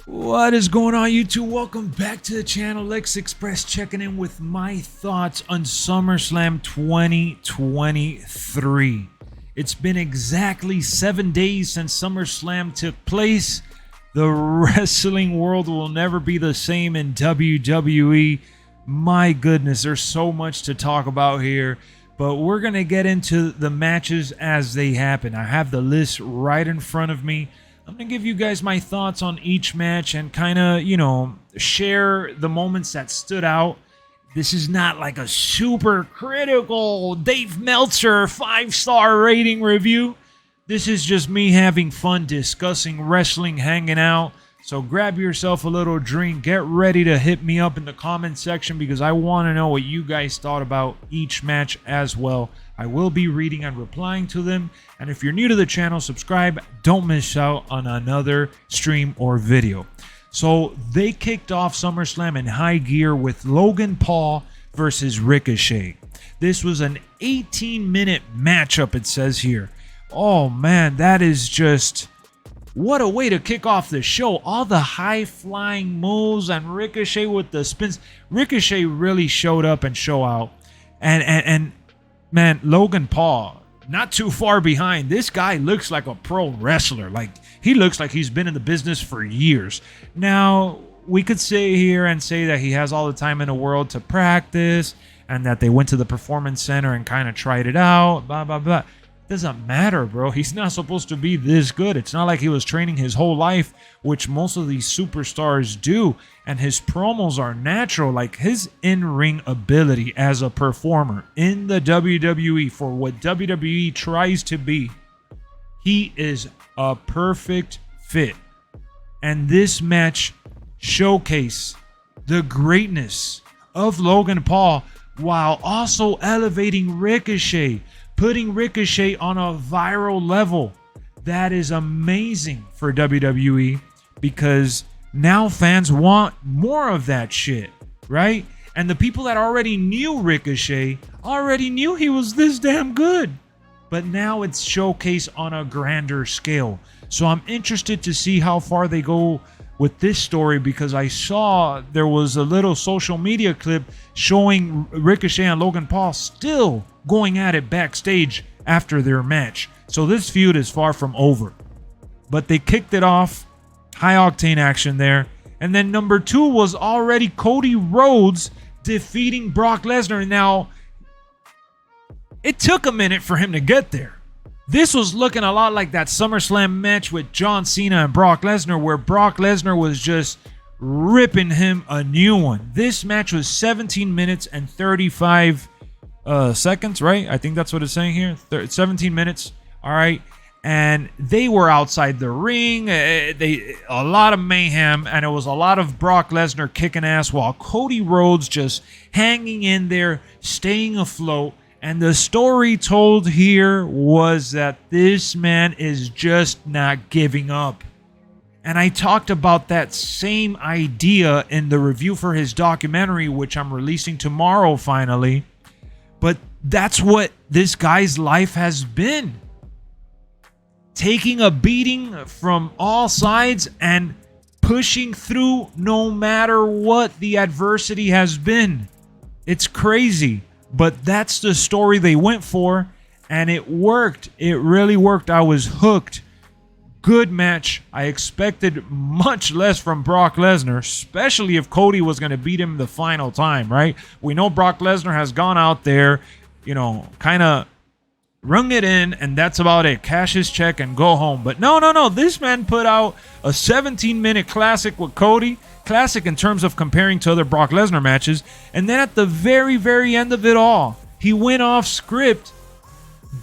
What is going on, YouTube? Welcome back to the channel. LexxExpress checking in with my thoughts on SummerSlam 2023. It's been exactly 7 days since SummerSlam took place. The wrestling world will never be the same in WWE. My goodness, there's so much to talk about here. But we're going to get into the matches as they happen. I have the list right in front of me. I'm going to give you guys my thoughts on each match and kind of, share the moments that stood out. This is not like a super critical Dave Meltzer 5-star rating review. This is just me having fun discussing wrestling, hanging out. So grab yourself a little drink. Get ready to hit me up in the comment section because I want to know what you guys thought about each match as well. I will be reading and replying to them. And if you're new to the channel, subscribe. Don't miss out on another stream or video. So they kicked off SummerSlam in high gear with Logan Paul versus Ricochet. This was an 18-minute matchup, it says here. Oh man, that is just... what a way to kick off the show. All the high-flying moves and Ricochet with the spins. Ricochet really showed up and show out. And man, Logan Paul, not too far behind. This guy looks like a pro wrestler. Like, he looks like he's been in the business for years. Now, we could sit here and say that he has all the time in the world to practice and that they went to the Performance Center and kind of tried it out, blah, blah, blah. Doesn't matter, bro. He's not supposed to be this good. It's not like he was training his whole life, which most of these superstars do. And his promos are natural. Like, his in-ring ability as a performer in the WWE for what WWE tries to be, he is a perfect fit. And this match showcased the greatness of Logan Paul while also elevating Ricochet, putting Ricochet on a viral level. That is amazing for WWE because now fans want more of that shit, right? And the people that already knew Ricochet already knew he was this damn good. But now it's showcased on a grander scale. So I'm interested to see how far they go with this story because I saw there was a little social media clip showing Ricochet and Logan Paul still going at it backstage after their match. So this feud is far from over. But they kicked it off. High octane action there. And then number 2 was already Cody Rhodes defeating Brock Lesnar. Now, it took a minute for him to get there. This was looking a lot like that SummerSlam match with John Cena and Brock Lesnar, where Brock Lesnar was just ripping him a new one. This match was 17 minutes and 35 seconds, right? I think that's what it's saying here. 17 minutes, all right. And they were outside the ring. A lot of mayhem, and it was a lot of Brock Lesnar kicking ass while Cody Rhodes just hanging in there, staying afloat. And the story told here was that this man is just not giving up. And I talked about that same idea in the review for his documentary, which I'm releasing tomorrow finally. But that's what this guy's life has been. Taking a beating from all sides and pushing through no matter what the adversity has been. It's crazy. But that's the story they went for, and it worked. It really worked. I was hooked. Good match. I expected much less from Brock Lesnar, especially if Cody was going to beat him the final time, right? We know Brock Lesnar has gone out there, kind of rung it in, and that's about it. Cash his check and go home. But no. This man put out a 17-minute classic with Cody. Classic in terms of comparing to other Brock Lesnar matches. And then at the very, very end of it all, he went off script,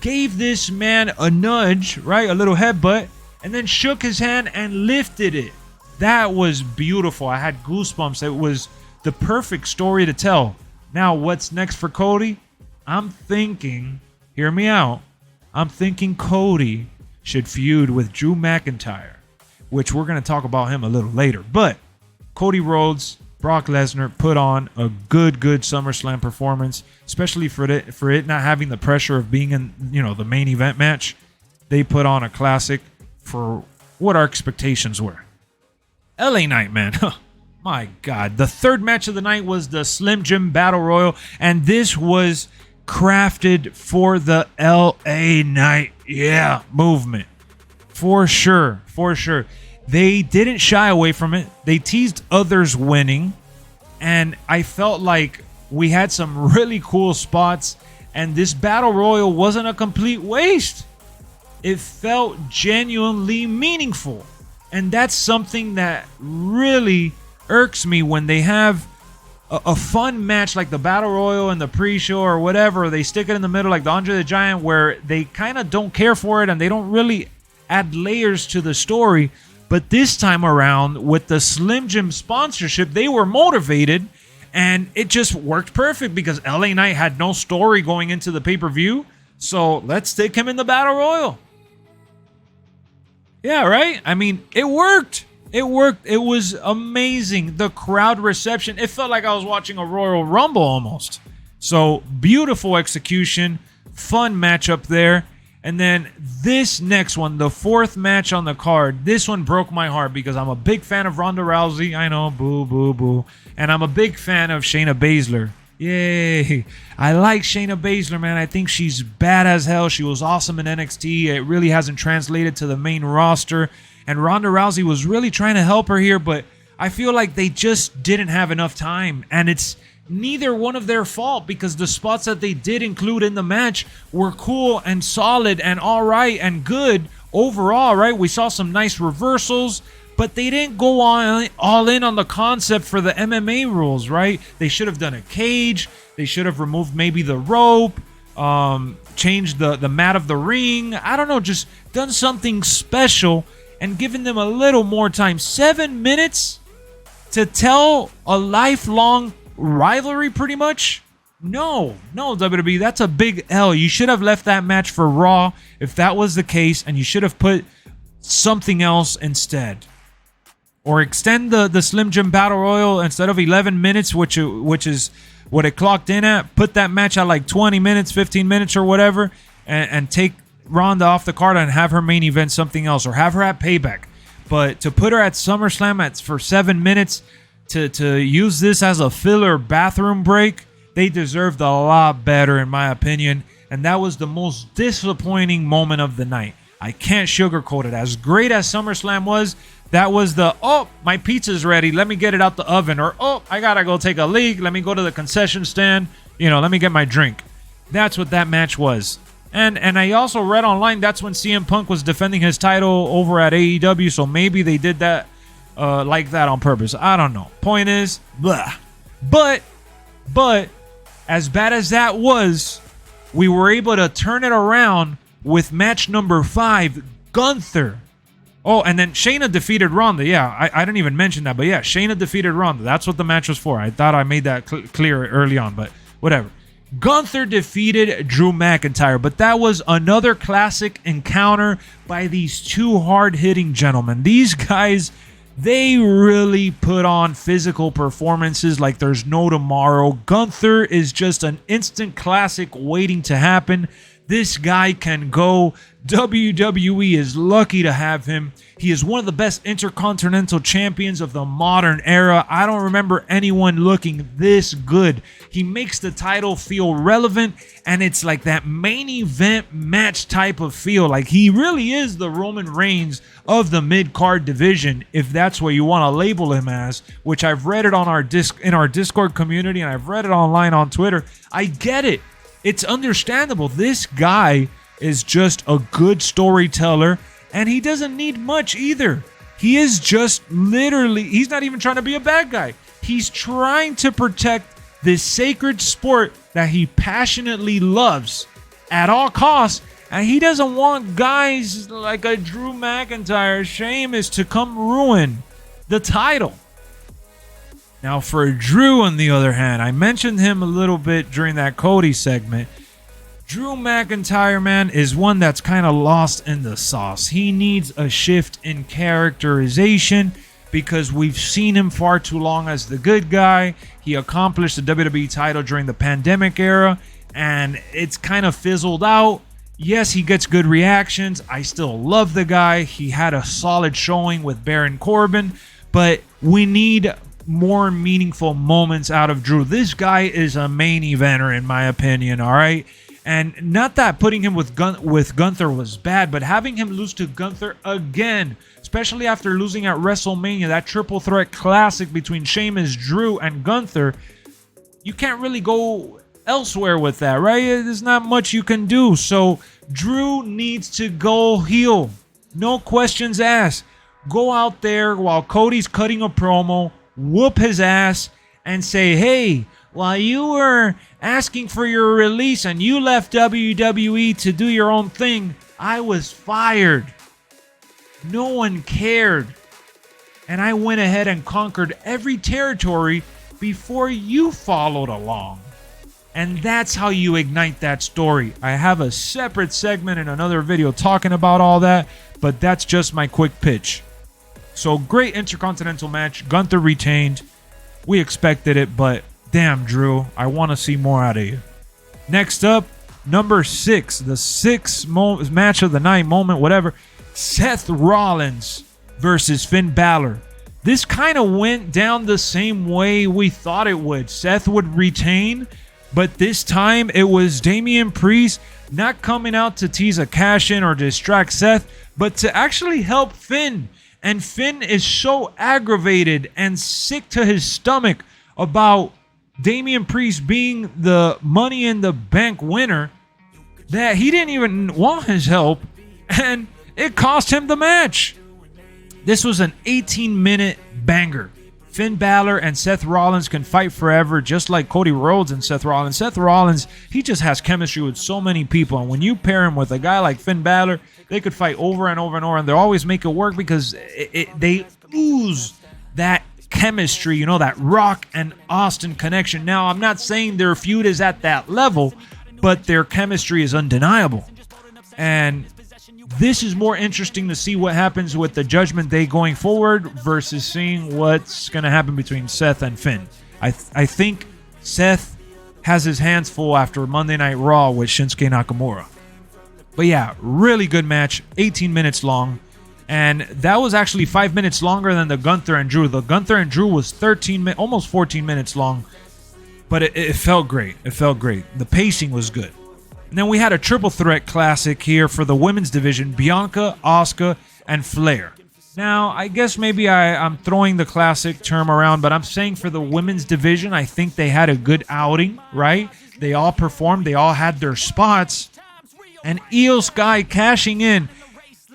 gave this man a nudge, right? A little headbutt, and then shook his hand and lifted it. That was beautiful. I had goosebumps. It was the perfect story to tell. Now, what's next for Cody? I'm thinking, hear me out, I'm thinking Cody should feud with Drew McIntyre, which we're going to talk about him a little later. But Cody Rhodes, Brock Lesnar put on a good SummerSlam performance, especially for it not having the pressure of being in, the main event match. They put on a classic for what our expectations were. LA Knight, man. My God. The third match of the night was the Slim Jim Battle Royal, and this was crafted for the LA Knight, movement. For sure. They didn't shy away from it. They teased others winning, and I felt like we had some really cool spots, and this Battle Royal wasn't a complete waste. It felt genuinely meaningful, and that's something that really irks me when they have a fun match like the Battle Royal and the pre-show or whatever. They stick it in the middle like the Andre the Giant, where they kind of don't care for it and they don't really add layers to the story. But this time around, with the Slim Jim sponsorship, they were motivated, and it just worked perfect because LA Knight had no story going into the pay-per-view. So let's stick him in the Battle Royal. Yeah, right? I mean, it worked. It worked. It was amazing. The crowd reception. It felt like I was watching a Royal Rumble almost. So beautiful execution. Fun matchup there. And then this next one, the fourth match on the card, this one broke my heart because I'm a big fan of Ronda Rousey. I know, boo, boo, boo. And I'm a big fan of Shayna Baszler. Yay. I like Shayna Baszler, man. I think she's bad as hell. She was awesome in NXT. It really hasn't translated to the main roster. And Ronda Rousey was really trying to help her here, but I feel like they just didn't have enough time. And it's neither one of their fault because the spots that they did include in the match were cool and solid and all right and good overall, right? We saw some nice reversals, but they didn't go all in on the concept for the MMA rules, right? They should have done a cage. They should have removed maybe the rope, changed the mat of the ring. I don't know, just done something special and given them a little more time. 7 minutes to tell a lifelong rivalry, pretty much? No, WWE, that's a big L. You should have left that match for Raw if that was the case, and you should have put something else instead. Or extend the Slim Jim Battle Royal instead of 11 minutes, which is what it clocked in at. Put that match at like 20 minutes, 15 minutes or whatever, and take Ronda off the card and have her main event something else, or have her at Payback. But to put her at SummerSlam for 7 minutes, to use this as a filler bathroom break, they deserved a lot better in my opinion. And that was the most disappointing moment of the night. I can't sugarcoat it. As great as SummerSlam was, that was the, oh, my pizza's ready, let me get it out the oven. Or, oh, I gotta go take a leak, let me go to the concession stand, let me get my drink. That's what that match was. And I also read online that's when CM Punk was defending his title over at AEW, so maybe they did that like that on purpose. I don't know. Point is, blah. But as bad as that was, we were able to turn it around with match number 5, Gunther. Oh, and then Shayna defeated Ronda. Yeah, I didn't even mention that, but yeah, Shayna defeated Ronda. That's what the match was for. I thought I made that clear early on, but whatever. Gunther defeated Drew McIntyre, but that was another classic encounter by these two hard-hitting gentlemen. These guys, they really put on physical performances like there's no tomorrow. Gunther is just an instant classic waiting to happen. This guy can go. WWE is lucky to have him. He is one of the best intercontinental champions of the modern era. I don't remember anyone looking this good. He makes the title feel relevant, and it's like that main event match type of feel. Like he really is the Roman Reigns of the mid-card division, if that's what you want to label him as, which I've read it on in our Discord community, and I've read it online on Twitter. I get it. It's understandable. This guy is just a good storyteller, and he doesn't need much either. He is just literally, he's not even trying to be a bad guy. He's trying to protect this sacred sport that he passionately loves at all costs, and he doesn't want guys like a Drew McIntyre, Sheamus to come ruin the title. Now for Drew, on the other hand, I mentioned him a little bit during that Cody segment. Drew McIntyre, man, is one that's kind of lost in the sauce. He needs a shift in characterization because we've seen him far too long as the good guy. He accomplished the WWE title during the pandemic era, and it's kind of fizzled out. Yes, he gets good reactions. I still love the guy. He had a solid showing with Baron Corbin. but we need more meaningful moments out of Drew. This guy is a main eventer in my opinion, all right? And not that putting him with Gunther was bad, but having him lose to Gunther again, especially after losing at WrestleMania, that triple threat classic between Sheamus, Drew, and Gunther, you can't really go elsewhere with that, right? There's not much you can do. So Drew needs to go heel. No questions asked. Go out there while Cody's cutting a promo, whoop his ass, and say, hey, while you were asking for your release and you left WWE to do your own thing, I was fired. No one cared. And I went ahead and conquered every territory before you followed along. And that's how you ignite that story. I have a separate segment in another video talking about all that, but that's just my quick pitch. So great Intercontinental match. Gunther retained. We expected it, but damn, Drew, I want to see more out of you. Next up, number 6, the 6th match of the night, moment, whatever. Seth Rollins versus Finn Balor. This kind of went down the same way we thought it would. Seth would retain, but this time it was Damian Priest not coming out to tease a cash-in or distract Seth, but to actually help Finn. And Finn is so aggravated and sick to his stomach about Damian Priest being the Money in the Bank winner that he didn't even want his help, and it cost him the match. This was an 18-minute banger. Finn Balor and Seth Rollins can fight forever, just like Cody Rhodes and Seth Rollins. Seth Rollins, he just has chemistry with so many people, and when you pair him with a guy like Finn Balor, they could fight over and over and over, and they always make it work because they ooze that chemistry, you know, that Rock and Austin connection. Now, I'm not saying their feud is at that level, but their chemistry is undeniable. And this is more interesting to see what happens with the Judgment Day going forward versus seeing what's going to happen between Seth and Finn. I think Seth has his hands full after Monday Night Raw with Shinsuke Nakamura. But yeah, really good match, 18 minutes long. And that was actually 5 minutes longer than the Gunther and Drew. The Gunther and Drew was almost 14 minutes long. But it felt great. It felt great. The pacing was good. And then we had a triple threat classic here for the women's division. Bianca, Asuka, and Flair. Now, I guess maybe I'm throwing the classic term around, but I'm saying for the women's division, I think they had a good outing, right? They all performed. They all had their spots. And Io Sky cashing in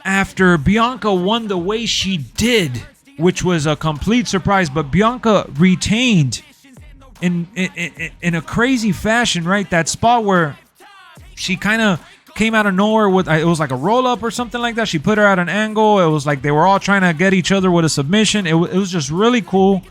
after Bianca won the way she did, which was a complete surprise. But Bianca retained in a crazy fashion, right? That spot where she kind of came out of nowhere with, it was like a roll-up or something like that. She put her at an angle. It was like they were all trying to get each other with a submission. It was just really cool,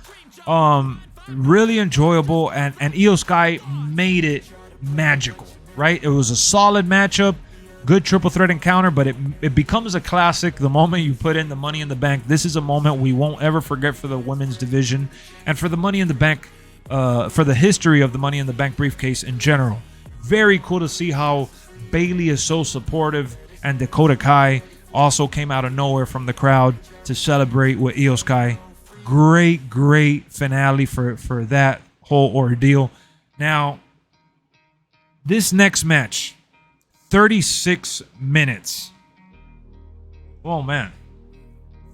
really enjoyable, and Io Sky made it magical, right? It was a solid matchup. Good triple threat encounter, but it becomes a classic the moment you put in the Money in the Bank. This is a moment we won't ever forget for the women's division and for the Money in the Bank, for the history of the Money in the Bank briefcase in general. Very cool to see how Bayley is so supportive, and Dakota Kai also came out of nowhere from the crowd to celebrate with Io Sky. Great finale for that whole ordeal. Now, this next match, 36 minutes. Oh, man.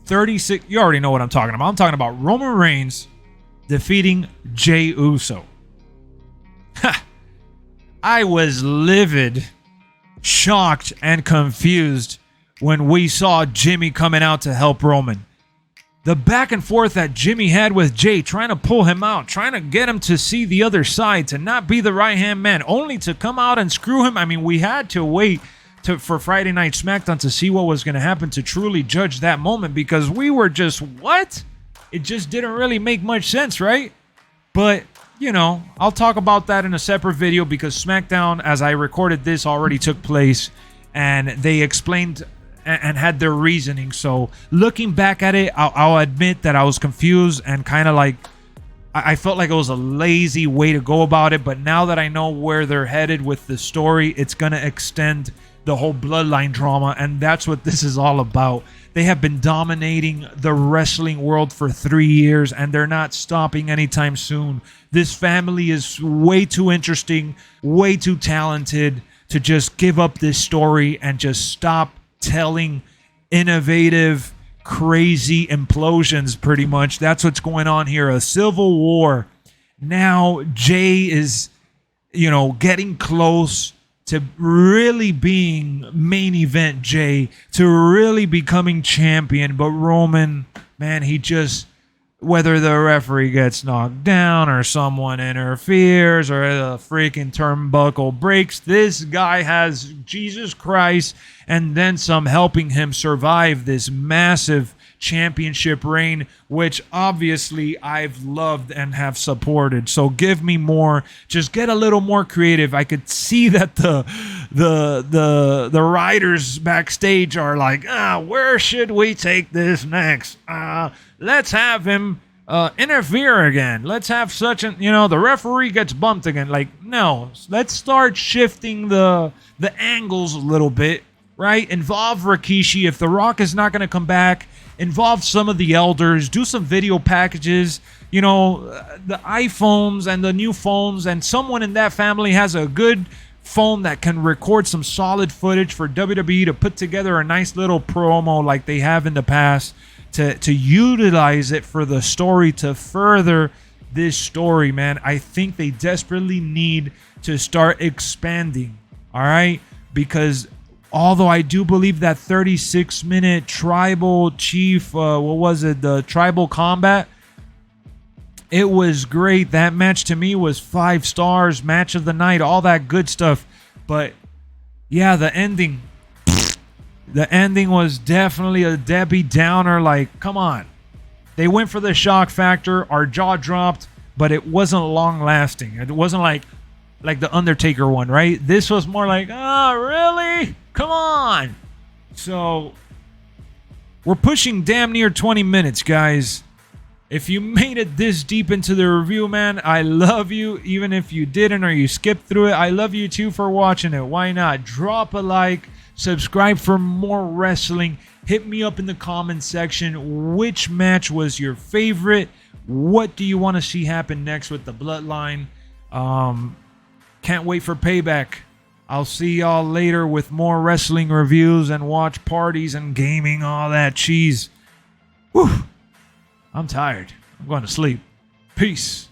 36. You already know what I'm talking about. I'm talking about Roman Reigns defeating Jey Uso. Ha! I was livid, shocked, and confused when we saw Jimmy coming out to help Roman. The back and forth that Jimmy had with Jey, trying to pull him out, trying to get him to see the other side, to not be the right-hand man, only to come out and screw him. I mean, we had to wait for Friday Night SmackDown to see what was going to happen to truly judge that moment, because we were just, what? It just didn't really make much sense, right? But, you know, I'll talk about that in a separate video, because SmackDown, as I recorded this, already took place, and they explained and had their reasoning. So looking back at it, I'll admit that I was confused and kind of like, I felt like it was a lazy way to go about it. But now that I know where they're headed with the story, it's going to extend the whole Bloodline drama, and that's what this is all about. They have been dominating the wrestling world for 3 years, and they're not stopping anytime soon. This family is way too interesting, way too talented to just give up this story and just stop telling innovative, crazy implosions, pretty much. That's what's going on here. A civil war. Now Jay is, getting close to really being main event Jay, to really becoming champion. But Roman, man, he just, whether the referee gets knocked down or someone interferes or the freaking turnbuckle breaks, this guy has Jesus Christ and then some helping him survive this massive championship reign, which obviously I've loved and have supported. So give me more. Just get a little more creative. I could see that the writers backstage are like, where should we take this next? Let's have him interfere again. Let's have such an, the referee gets bumped again. Like, no, let's start shifting the angles a little bit, right? Involve Rikishi. If The Rock is not going to come back, involve some of the elders, do some video packages, the iPhones and the new phones, and someone in that family has a good phone that can record some solid footage for WWE to put together a nice little promo like they have in the past, to utilize it for the story, to further this story, man. I think they desperately need to start expanding, all right? Because although I do believe that 36-minute tribal chief, the tribal combat, it was great. That match to me was 5 stars, match of the night, all that good stuff. But yeah, the ending was definitely a Debbie Downer. Like, come on. They went for the shock factor. Our jaw dropped, but it wasn't long lasting. It wasn't like the Undertaker one, right? This was more like, really? Come on. So we're pushing damn near 20 minutes, guys. If you made it this deep into the review, man, I love you. Even if you didn't or you skipped through it, I love you too for watching it. Why not? Drop a like, subscribe for more wrestling. Hit me up in the comment section. Which match was your favorite? What do you want to see happen next with the Bloodline? Can't wait for Payback. I'll see y'all later with more wrestling reviews and watch parties and gaming, all that cheese. Whew. I'm tired. I'm going to sleep. Peace.